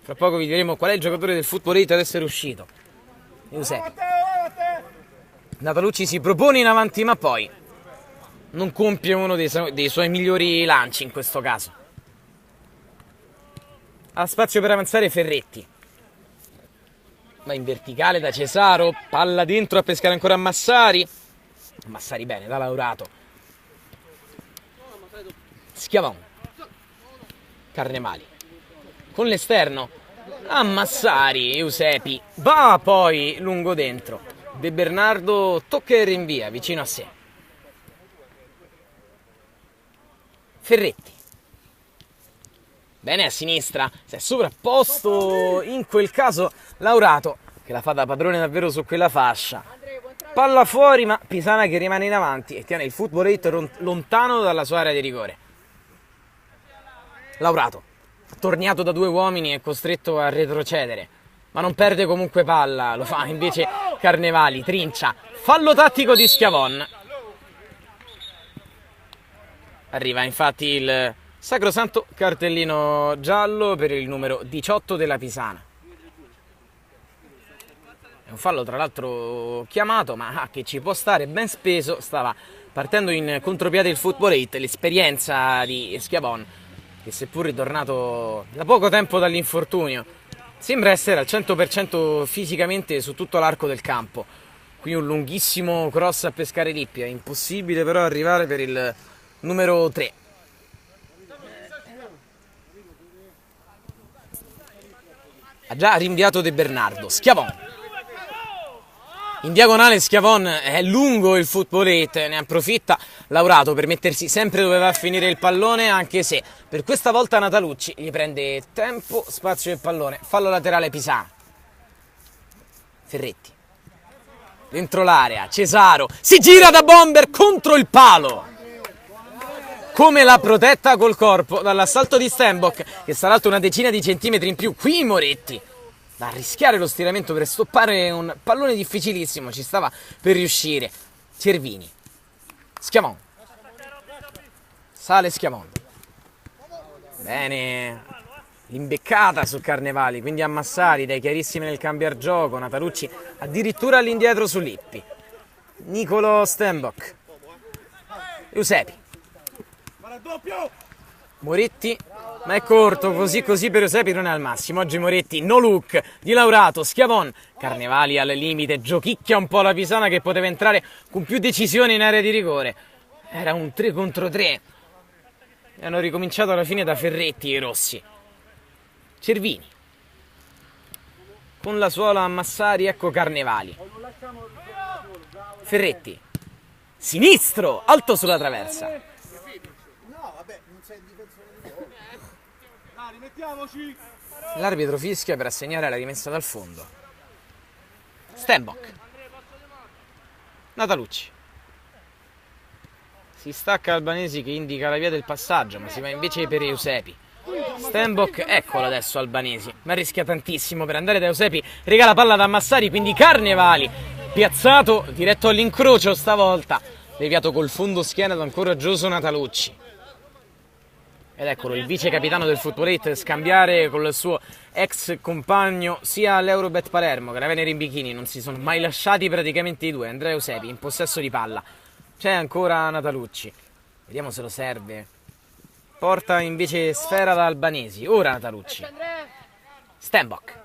Fra poco vi diremo qual è il giocatore del Footballate ad essere uscito. Eusepi. Natalucci si propone in avanti, ma poi non compie uno dei suoi migliori lanci in questo caso. Ha spazio per avanzare Ferretti. Va in verticale da Cesaro, palla dentro a pescare ancora a Massari. Massari bene, da Laurato. Schiavon, Carnevali con l'esterno a Massari. Eusepi va poi lungo dentro. De Bernardo tocca e rinvia vicino a sé. Ferretti. Bene a sinistra, si è sovrapposto in quel caso Laurato, che la fa da padrone davvero su quella fascia. Palla fuori, ma Pisana che rimane in avanti e tiene il football rate lontano dalla sua area di rigore. Laurato, tornato da 2 uomini, è costretto a retrocedere, ma non perde comunque palla, lo fa invece Carnevali, trincia, fallo tattico di Schiavon. Arriva infatti il sacrosanto cartellino giallo per il numero 18 della Pisana. È un fallo tra l'altro chiamato, ma che ci può stare ben speso. Stava partendo in contropiede il football rate, l'esperienza di Schiavon, che seppur ritornato da poco tempo dall'infortunio, sembra essere al 100% fisicamente su tutto l'arco del campo. Qui un lunghissimo cross a pescare Lippi, è impossibile però arrivare per il numero 3. Ha già rinviato De Bernardo, Schiavon. In diagonale Schiavon, è lungo il football rate, ne approfitta Laurato per mettersi sempre dove va a finire il pallone, anche se per questa volta Natalucci gli prende tempo, spazio e pallone. Fallo laterale Pisana. Ferretti. Dentro l'area, Cesaro, si gira da bomber contro il palo. Come l'ha protetta col corpo dall'assalto di Stenbock, che sarà alto una decina di centimetri in più. Qui Moretti, da rischiare lo stiramento per stoppare un pallone difficilissimo, ci stava per riuscire. Cervini, Schiavon, sale Schiavon. Bene, l'imbeccata su Carnevali, quindi a Massari, dai chiarissimi nel cambiar gioco. Natalucci addirittura all'indietro su Lippi. Nicolo Stenbock, Eusepi, Moretti, ma è corto, così per Eusepi non è al massimo. Oggi Moretti, no look di Laurato, Schiavon, Carnevali al limite, giochicchia un po' la Pisana che poteva entrare con più decisione in area di rigore. Era un 3 contro 3 e hanno ricominciato alla fine da Ferretti e Rossi. Cervini, con la suola a Massari, ecco Carnevali. Ferretti, sinistro, alto sulla traversa. L'arbitro fischia per assegnare la rimessa dal fondo. Stenbock, Natalucci, si stacca Albanesi che indica la via del passaggio, ma si va invece per Eusepi. Stenbock, eccolo adesso Albanesi, ma rischia tantissimo per andare da Eusepi, regala palla da Massari, quindi Carnevali, piazzato diretto all'incrocio stavolta, deviato col fondo schiena da un coraggioso Natalucci. Ed eccolo il vice capitano del football rate scambiare con il suo ex compagno sia all'Eurobet Palermo che alla Venere in Bikini. Non si sono mai lasciati praticamente i due. Andrea Eusepi in possesso di palla, c'è ancora Natalucci, vediamo se lo serve. Porta invece sfera da Albanesi, ora Natalucci. Stenbock,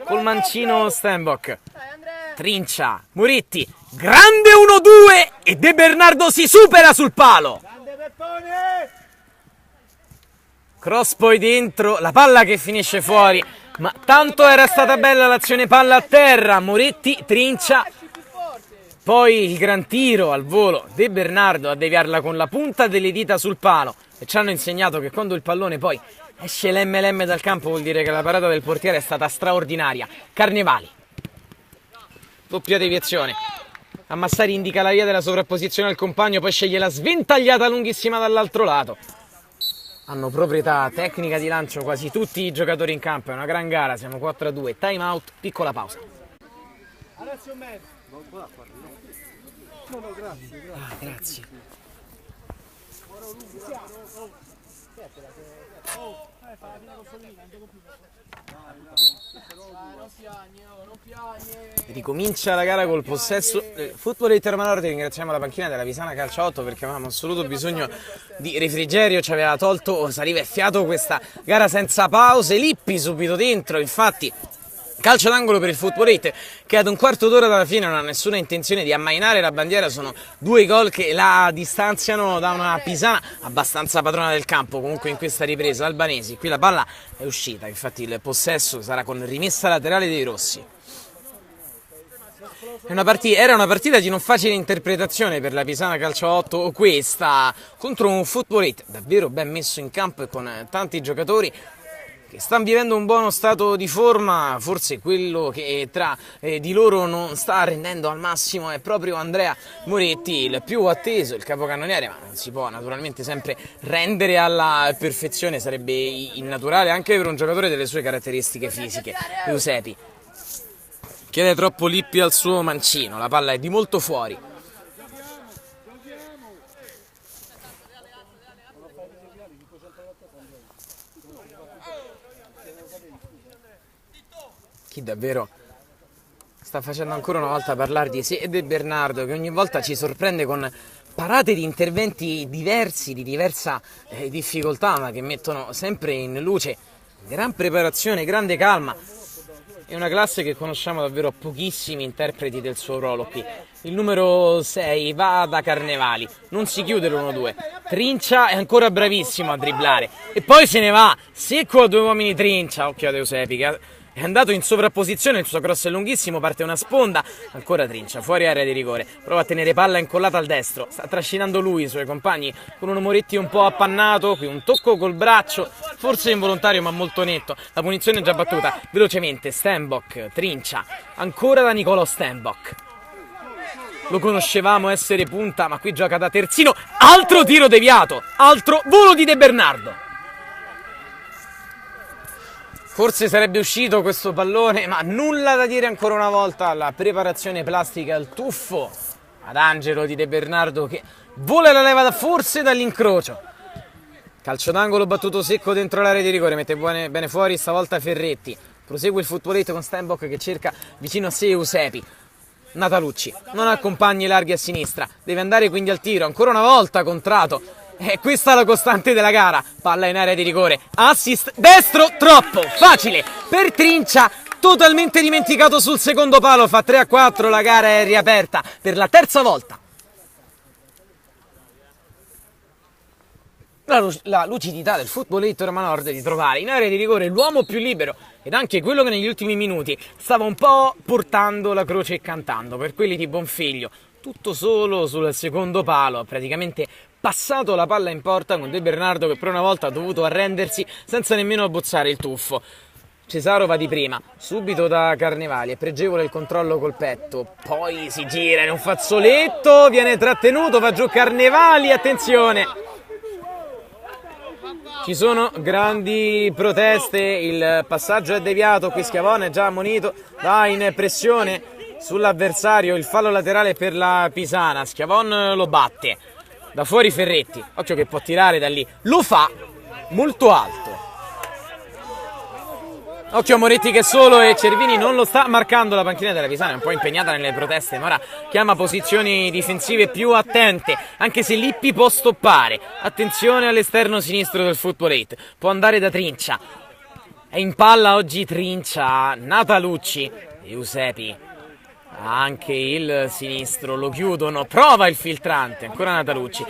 col mancino Stenbock, trincia Moretti, grande 1-2 e De Bernardo si supera sul palo. Cross poi dentro, la palla che finisce fuori, ma tanto era stata bella l'azione palla a terra. Moretti trincia, poi il gran tiro al volo, De Bernardo a deviarla con la punta delle dita sul palo. E ci hanno insegnato che quando il pallone poi esce l'MLM dal campo vuol dire che la parata del portiere è stata straordinaria. Carnevali, doppia deviazione. A Massari indica la via della sovrapposizione al compagno, poi sceglie la sventagliata lunghissima dall'altro lato. Hanno proprietà tecnica di lancio quasi tutti i giocatori in campo, è una gran gara, siamo 4-2, time out, piccola pausa. Grazie. Ricomincia la gara col possesso Football Rate Roma Nord. Ringraziamo la panchina della Pisana Calcio 8 perché avevamo assoluto bisogno di refrigerio, ci aveva tolto saliva e fiato questa gara senza pause. Lippi subito dentro, infatti calcio d'angolo per il Football Rate che ad un quarto d'ora dalla fine non ha nessuna intenzione di ammainare la bandiera. Sono 2 gol che la distanziano da una Pisana abbastanza padrona del campo comunque in questa ripresa. Albanesi, qui la palla è uscita, infatti il possesso sarà con rimessa laterale dei rossi. Era una partita di non facile interpretazione per la Pisana Calcio 8, questa, contro un Football davvero ben messo in campo e con tanti giocatori che stanno vivendo un buono stato di forma. Forse quello che tra di loro non sta rendendo al massimo è proprio Andrea Moretti, il più atteso, il capocannoniere, ma non si può naturalmente sempre rendere alla perfezione, sarebbe innaturale anche per un giocatore delle sue caratteristiche fisiche. Eusepi chiede troppo Lippi al suo mancino, la palla è di molto fuori. Chi davvero sta facendo ancora una volta parlare di sé ed è Bernardo, che ogni volta ci sorprende con parate di interventi diversi, di diversa difficoltà, ma che mettono sempre in luce gran preparazione, grande calma. È una classe che conosciamo davvero pochissimi interpreti del suo ruolo qui. Il numero 6 va da Carnevali, non si chiude l'1-2. Trincia è ancora bravissimo a dribblare e poi se ne va secco a due uomini. Trincia, occhio ad Eusepi che è andato in sovrapposizione, il suo cross è lunghissimo, parte una sponda, ancora Trincia, fuori area di rigore, prova a tenere palla incollata al destro, sta trascinando lui i suoi compagni con un Moretti un po' appannato, qui un tocco col braccio, forse involontario ma molto netto, la punizione è già battuta, velocemente Stenbock, Trincia, ancora da Nicolò Stenbock. Lo conoscevamo essere punta, ma qui gioca da terzino, altro tiro deviato, altro volo di De Bernardo. Forse sarebbe uscito questo pallone, ma nulla da dire ancora una volta alla preparazione plastica, al tuffo ad Angelo di De Bernardo che vola la leva forse dall'incrocio. Calcio d'angolo battuto secco dentro l'area di rigore, mette bene fuori stavolta Ferretti. Prosegue il footballetto con Stenbock che cerca vicino a sé Eusepi. Natalucci non ha compagni larghi a sinistra, deve andare quindi al tiro, ancora una volta Contrato. Questa è la costante della gara, palla in area di rigore, assist destro, troppo facile per Trincia, totalmente dimenticato sul secondo palo, fa 3-4, la gara è riaperta per la terza volta. La lucidità del footballetto Roma Nord di trovare in area di rigore l'uomo più libero ed anche quello che negli ultimi minuti stava un po' portando la croce e cantando per quelli di Bonfiglio, tutto solo sul secondo palo, ha praticamente passato la palla in porta con De Bernardo che per una volta ha dovuto arrendersi senza nemmeno abbozzare il tuffo. Cesaro va di prima, subito da Carnevali, è pregevole il controllo col petto, poi si gira in un fazzoletto, viene trattenuto, va giù Carnevali, attenzione! Ci sono grandi proteste, il passaggio è deviato, qui Schiavone è già ammonito, va in pressione sull'avversario, il fallo laterale per la Pisana, Schiavone lo batte. Da fuori Ferretti, occhio che può tirare da lì, lo fa molto alto. Occhio a Moretti che è solo e Cervini non lo sta marcando, la panchina della Pisana è un po' impegnata nelle proteste, ma ora chiama posizioni difensive più attente, anche se Lippi può stoppare. Attenzione all'esterno sinistro del football 8, può andare da Trincia. È in palla oggi Trincia, Natalucci, Eusepi. Anche il sinistro lo chiudono, prova il filtrante, ancora Natalucci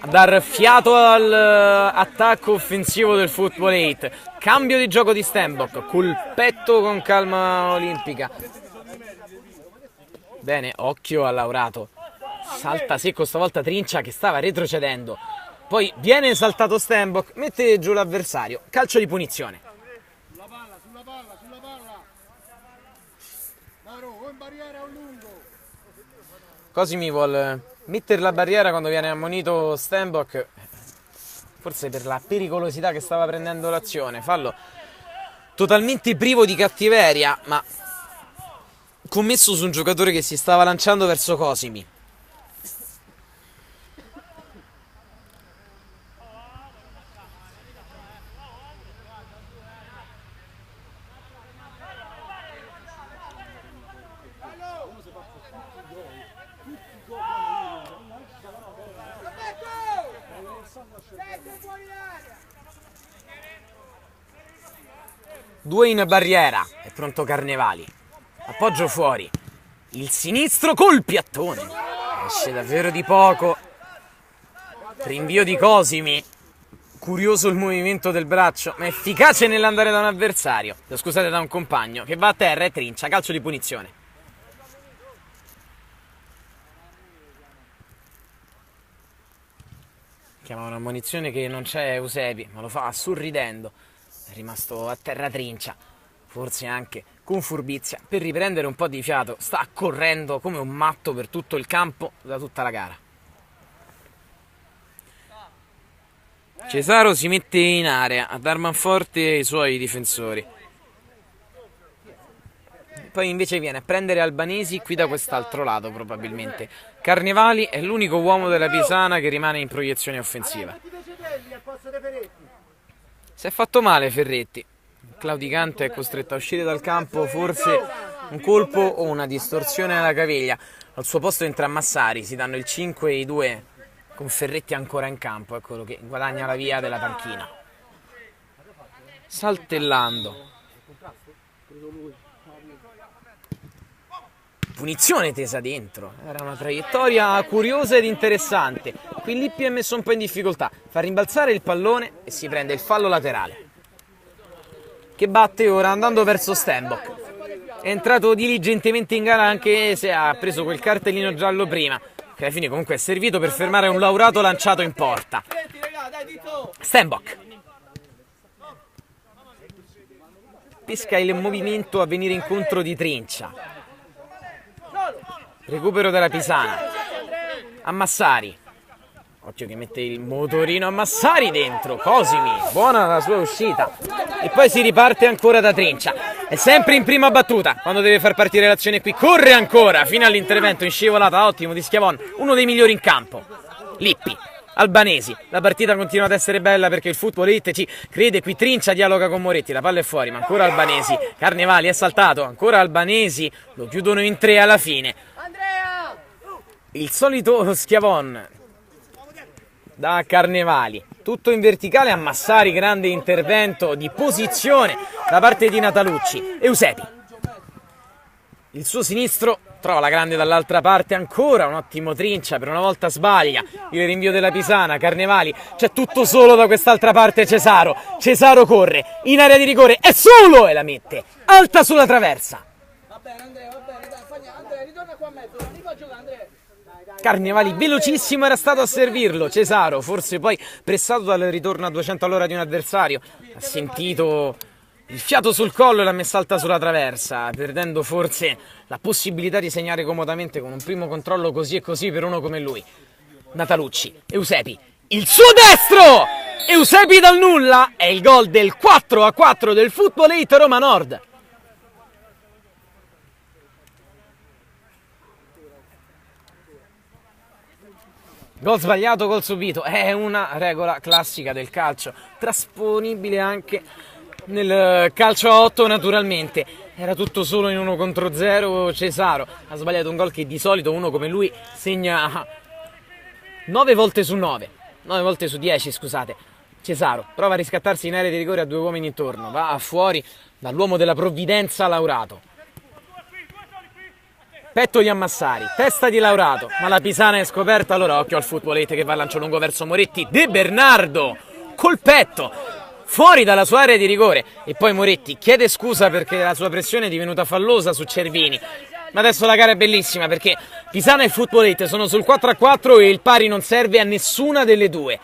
a dar fiato all'attacco offensivo del football 8. Cambio di gioco di Stenbock, col petto con calma olimpica. Bene, occhio a Laurato, salta secco stavolta Trincia che stava retrocedendo, poi viene saltato Stenbock, mette giù l'avversario, calcio di punizione. Sulla palla. Mauro, o in barriera o lungo. Cosimi vuol mettere la barriera quando viene ammonito Stenbock, forse per la pericolosità che stava prendendo l'azione. Fallo totalmente privo di cattiveria, ma commesso su un giocatore che si stava lanciando verso Cosimi. Due in barriera, è pronto Carnevali, appoggio fuori, il sinistro col piattone, esce davvero di poco, rinvio di Cosimi, curioso il movimento del braccio, ma efficace nell'andare da un avversario, scusate, da un compagno, che va a terra e Trincia, calcio di punizione. Chiama un'ammonizione che non c'è Eusebi, ma lo fa sorridendo. È rimasto a terra Trincia, forse anche con furbizia, per riprendere un po' di fiato. Sta correndo come un matto per tutto il campo da tutta la gara. Cesaro si mette in area a dar manforte ai suoi difensori. Poi invece viene a prendere Albanesi qui da quest'altro lato probabilmente. Carnevali è l'unico uomo della Pisana che rimane in proiezione offensiva. Si è fatto male Ferretti. Claudicante è costretto a uscire dal campo, forse un colpo o una distorsione alla caviglia. Al suo posto entra Massari, si danno il 5 e i due con Ferretti ancora in campo, eccolo che guadagna la via della panchina. Saltellando. Punizione tesa dentro, era una traiettoria curiosa ed interessante. Qui Lippi è messo un po' in difficoltà, fa rimbalzare il pallone e si prende il fallo laterale, che batte ora andando verso Stenbock. È entrato diligentemente in gara anche se ha preso quel cartellino giallo prima, che alla fine comunque è servito per fermare un Laurato lanciato in porta. Stenbock pesca il movimento a venire incontro di Trincia. Recupero della Pisana a Massari. Occhio che mette il motorino a Massari dentro. Cosimi, buona la sua uscita. E poi si riparte ancora da Trincia. È sempre in prima battuta quando deve far partire l'azione qui. Corre ancora fino all'intervento in scivolata ottimo di Schiavon, uno dei migliori in campo. Lippi, Albanesi. La partita continua ad essere bella perché il Football Elite ci crede. Qui Trincia dialoga con Moretti, la palla è fuori, ma ancora Albanesi. Carnevali è saltato, ancora Albanesi. Lo chiudono in 3 alla fine. Il solito Schiavon da Carnevali, tutto in verticale a Massari, grande intervento di posizione da parte di Natalucci. Eusebi, il suo sinistro trova la grande dall'altra parte, ancora un ottimo Trincia, per una volta sbaglia il rinvio della Pisana. Carnevali, c'è tutto solo da quest'altra parte. Cesaro corre in area di rigore, è solo e la mette alta sulla traversa. Va bene Andrea, dai, Andrea, ritorna qua a mezzo, non li fa giocare Andrea. Carnevali velocissimo era stato a servirlo. Cesaro, forse poi pressato dal ritorno a 200 all'ora di un avversario, ha sentito il fiato sul collo e l'ha messa alta sulla traversa, perdendo forse la possibilità di segnare comodamente con un primo controllo così e così per uno come lui. Natalucci, Eusebi, il suo destro! Eusebi dal nulla, è il gol del 4-4 del Football Elite Roma Nord. Gol sbagliato, gol subito, è una regola classica del calcio, trasponibile anche nel calcio a 8 naturalmente. Era tutto solo in 1 contro 0, Cesaro ha sbagliato un gol che di solito uno come lui segna 9 volte su 9, 9 volte su 10 scusate. Cesaro prova a riscattarsi in area di rigore a 2 uomini intorno, va fuori dall'uomo della provvidenza Laurato. Petto di Ammassari, testa di Laurato, ma la Pisana è scoperta, allora occhio al Football Elite che va a lancio lungo verso Moretti. De Bernardo col petto fuori dalla sua area di rigore e poi Moretti chiede scusa perché la sua pressione è divenuta fallosa su Cervini. Ma adesso la gara è bellissima perché Pisana e Football Elite sono sul 4-4 e il pari non serve a nessuna delle due.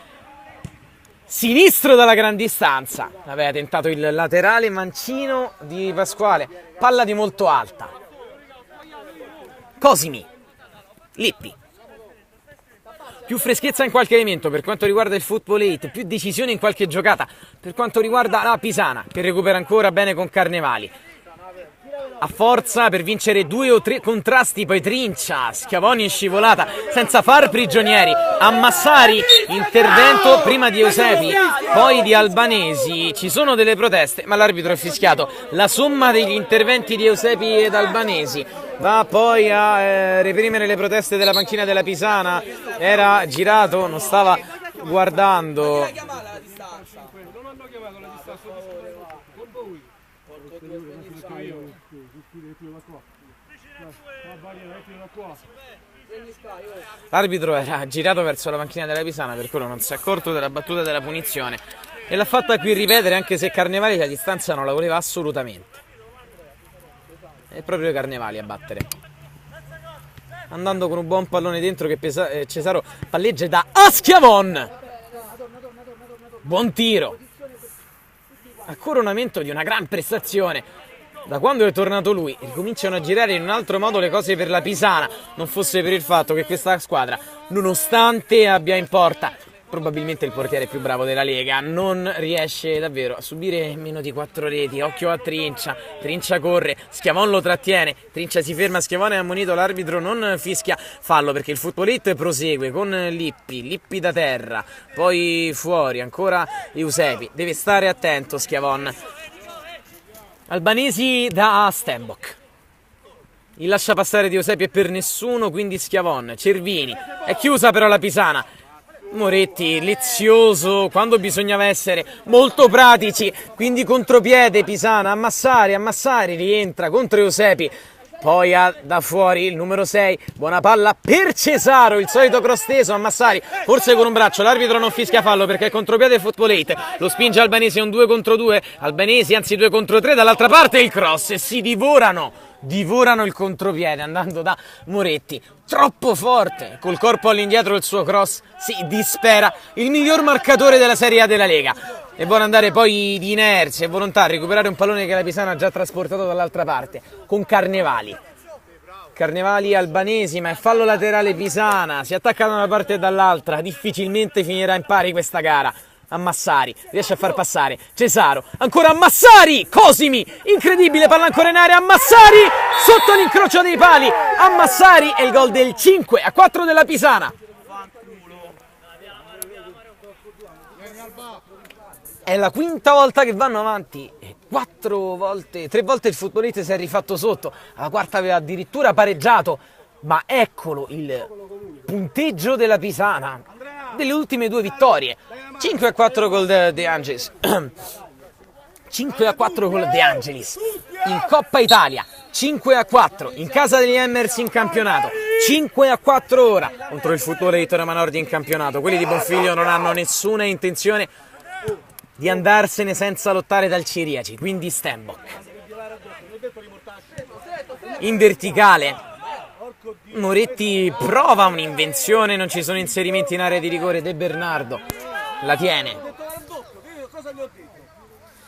Sinistro dalla gran distanza, aveva tentato il laterale mancino di Pasquale, palla di molto alta. Cosimi, Lippi, più freschezza in qualche elemento per quanto riguarda il Football Elite, più decisione in qualche giocata per quanto riguarda la Pisana, che recupera ancora bene con Carnevali. A forza per vincere 2 o 3 contrasti, poi Trincia, Schiavoni in scivolata senza far prigionieri. Ammassari, intervento prima di Eusebi, poi di Albanesi. Ci sono delle proteste, ma l'arbitro ha fischiato. La somma degli interventi di Eusebi ed Albanesi va poi a reprimere le proteste della panchina della Pisana. Era girato, non stava guardando. Non hanno chiamato la distanza con voi. L'arbitro era girato verso la panchina della Pisana, per quello non si è accorto della battuta della punizione e l'ha fatta qui ripetere, anche se Carnevali la distanza non la voleva assolutamente. È proprio Carnevali a battere, andando con un buon pallone dentro che Cesaro palleggia da Schiavon. buon tiro, a coronamento di una gran prestazione. Da quando è tornato lui ricominciano a girare in un altro modo le cose per la Pisana, non fosse per il fatto che questa squadra, nonostante abbia in porta probabilmente il portiere più bravo della Lega, non riesce davvero a subire meno di 4 reti. Occhio a Trincia, Trincia corre, Schiavon lo trattiene, Trincia si ferma, Schiavon è ammonito, l'arbitro non fischia fallo perché il Futbolit prosegue con Lippi da terra, poi fuori ancora Eusepi, deve stare attento Schiavon. Albanesi da Stenbock, il lascia passare di Eusepi è per nessuno, quindi Schiavon, Cervini, è chiusa però la Pisana. Moretti lezioso quando bisognava essere molto pratici, quindi contropiede Pisana, Ammassari rientra contro Eusepi, poi da fuori il numero 6, buona palla per Cesaro, il solito cross teso, Ammassari forse con un braccio, l'arbitro non fischia fallo perché è contropiede Futbolite, lo spinge Albanesi, è un 2 contro 2, Albanesi anzi 2 contro 3, dall'altra parte il cross e si divorano il contropiede andando da Moretti, troppo forte, col corpo all'indietro il suo cross, si dispera il miglior marcatore della Serie A della Lega e vuole andare poi di inerzia e volontà a recuperare un pallone che la Pisana ha già trasportato dall'altra parte con Carnevali Albanesi, ma è fallo laterale Pisana, si attacca da una parte e dall'altra, difficilmente finirà in pari questa gara. Ammassari riesce a far passare Cesaro, ancora Ammassari, Cosimi, incredibile, palla ancora in area, Ammassari sotto l'incrocio dei pali, Ammassari e il gol del 5-4 della Pisana. È la quinta volta che vanno avanti e 3 volte il Futbolista si è rifatto sotto, alla quarta aveva addirittura pareggiato, ma eccolo il punteggio della Pisana delle ultime 2 vittorie. 5-4 gol De Angelis 5-4 gol De Angelis in Coppa Italia, 5-4 in casa degli Hammers in campionato, 5-4 ora contro il Futbolito Romanordi in campionato. Quelli di Bonfiglio non hanno nessuna intenzione di andarsene senza lottare dal Ciriaci, quindi Stenbock in verticale. Moretti prova un'invenzione, non ci sono inserimenti in area di rigore, De Bernardo la tiene,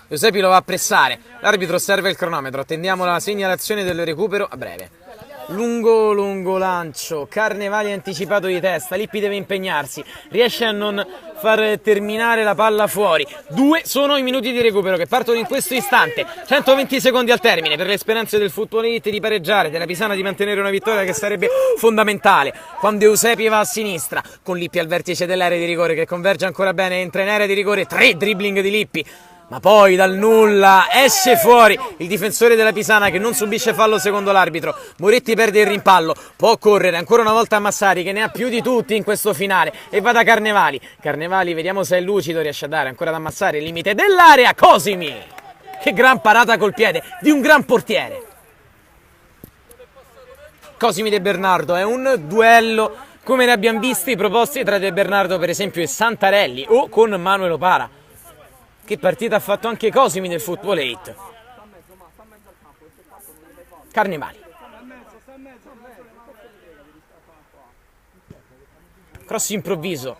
Eusepi lo va a pressare, l'arbitro osserva il cronometro, attendiamo la segnalazione del recupero a breve. Lungo lancio, Carnevali anticipato di testa, Lippi deve impegnarsi, riesce a non far terminare la palla fuori. 2 sono i minuti di recupero che partono in questo istante, 120 secondi al termine per le speranze del Futbolite di pareggiare, della Pisana di mantenere una vittoria che sarebbe fondamentale. Quando Eusepi va a sinistra, con Lippi al vertice dell'area di rigore che converge ancora bene, entra in area di rigore, 3 dribbling di Lippi, ma poi dal nulla esce fuori il difensore della Pisana che non subisce fallo secondo l'arbitro. Moretti perde il rimpallo, può correre ancora una volta Ammassari che ne ha più di tutti in questo finale e va da Carnevali, vediamo se è lucido, riesce a dare ancora da Ammassari il limite dell'area, Cosimi, che gran parata col piede di un gran portiere. Cosimi De Bernardo, è un duello come ne abbiamo visti proposti tra De Bernardo per esempio e Santarelli o con Manuel Opara. Che partita ha fatto anche Cosimi del Futbolite. Carnevali. Cross improvviso.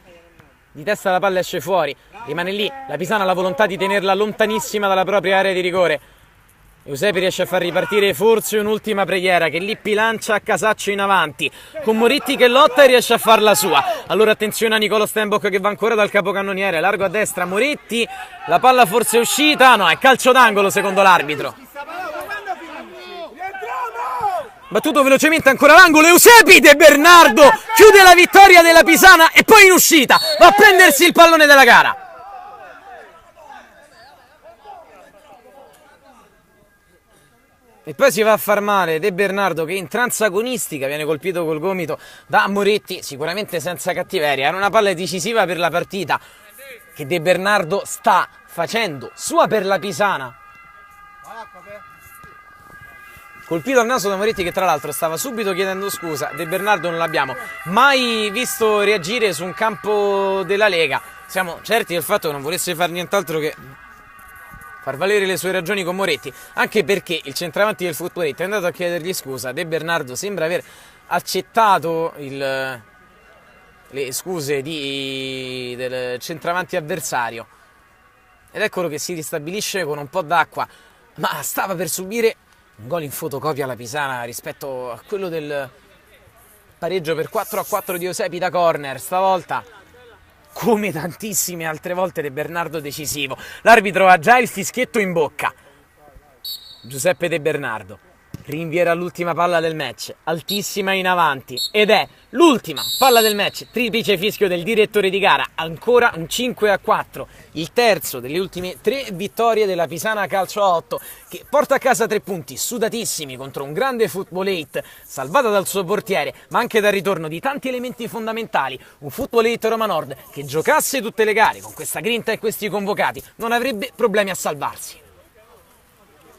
Di testa la palla esce fuori. Rimane lì. La Pisana ha la volontà di tenerla lontanissima dalla propria area di rigore. Eusepi riesce a far ripartire forse un'ultima preghiera che Lippi lancia a casaccio in avanti con Moretti che lotta e riesce a farla sua. Allora attenzione a Nicolò Stenbock che va ancora dal capocannoniere, largo a destra Moretti, la palla forse è uscita, no, è calcio d'angolo secondo l'arbitro. Battuto velocemente ancora l'angolo, Eusepi, De Bernardo chiude la vittoria della Pisana e poi in uscita va a prendersi il pallone della gara. E poi si va a far male De Bernardo che in tranza agonistica viene colpito col gomito da Moretti, sicuramente senza cattiveria. Era una palla decisiva per la partita che De Bernardo sta facendo sua per la Pisana. Colpito al naso da Moretti che tra l'altro stava subito chiedendo scusa. De Bernardo non l'abbiamo mai visto reagire su un campo della Lega. Siamo certi del fatto che non volesse fare nient'altro che far valere le sue ragioni con Moretti, anche perché il centravanti del Futbolite è andato a chiedergli scusa. De Bernardo sembra aver accettato le scuse del centravanti avversario ed eccolo che si ristabilisce con un po' d'acqua, ma stava per subire un gol in fotocopia la Pisana rispetto a quello del pareggio per 4-4 di Eusebio da corner. Stavolta, come tantissime altre volte, De Bernardo decisivo. L'arbitro ha già il fischietto in bocca. Giuseppe De Bernardo rinvierà l'ultima palla del match, altissima in avanti, ed è l'ultima palla del match, triplice fischio del direttore di gara, ancora un 5-4, il terzo delle ultime 3 vittorie della Pisana Calcio a 8, che porta a casa 3 punti sudatissimi contro un grande Football 8, salvata dal suo portiere, ma anche dal ritorno di tanti elementi fondamentali. Un Football 8 Roma Nord che giocasse tutte le gare con questa grinta e questi convocati non avrebbe problemi a salvarsi.